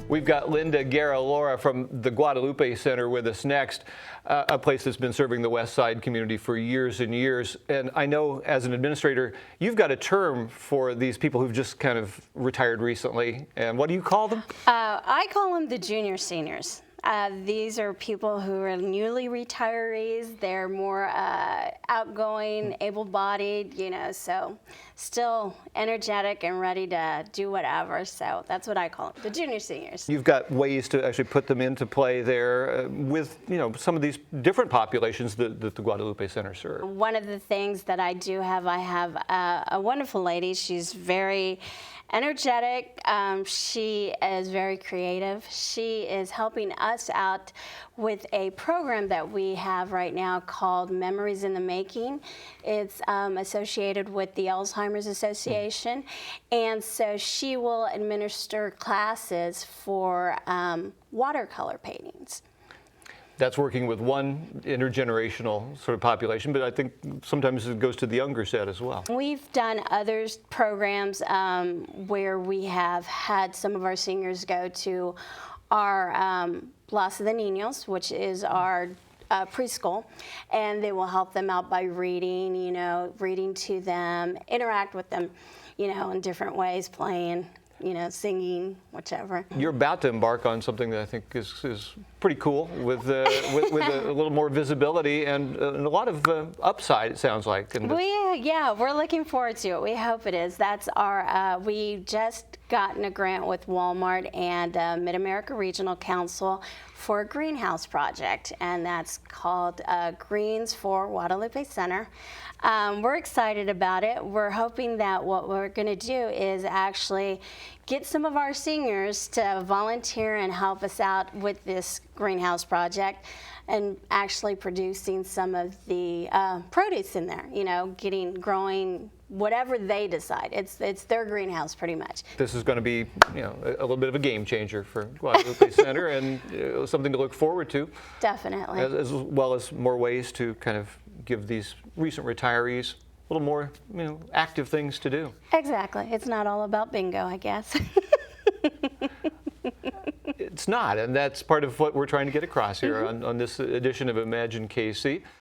We've got Linda Guerra-Lara from the Guadalupe Center with us next, a place that's been serving the West Side community for years and years. And I know as an administrator, you've got a term for these people who've just kind of retired recently. And what do you call them? I call them the junior seniors. These are people who are newly retirees. They're more outgoing, able-bodied, so still energetic and ready to do whatever. So that's what I call them, the junior seniors. You've got ways to actually put them into play there with, some of these different populations that the Guadalupe Center serves. One of the things that I do have, I have a wonderful lady. She's very energetic. She is very creative. She is helping us out with a program that we have right now called Memories in the Making. It's associated with the Alzheimer's Association, and so she will administer classes for watercolor paintings. That's working with one intergenerational sort of population, but I think sometimes it goes to the younger set as well. We've done other programs where we have had some of our seniors go to our Plaza de Niños, which is our preschool, and they will help them out by reading, reading to them, interact with them, in different ways, playing, singing, whichever. You're about to embark on something that I think is pretty cool with a little more visibility and a lot of upside, it sounds like. Yeah, we're looking forward to it. We hope it is. That's our, we just gotten a grant with Walmart and Mid-America Regional Council for a greenhouse project, and that's called Greens for Guadalupe Center. We're excited about it. We're hoping that what we're going to do is actually get some of our seniors to volunteer and help us out with this greenhouse project and actually producing some of the produce in there, growing whatever they decide. It's their greenhouse pretty much. This is going to be, a little bit of a game changer for Guadalupe Center and something to look forward to. Definitely. As well as more ways to kind of give these recent retirees a little more, active things to do. Exactly. It's not all about bingo, I guess. It's not, and that's part of what we're trying to get across here on this edition of Imagine KC.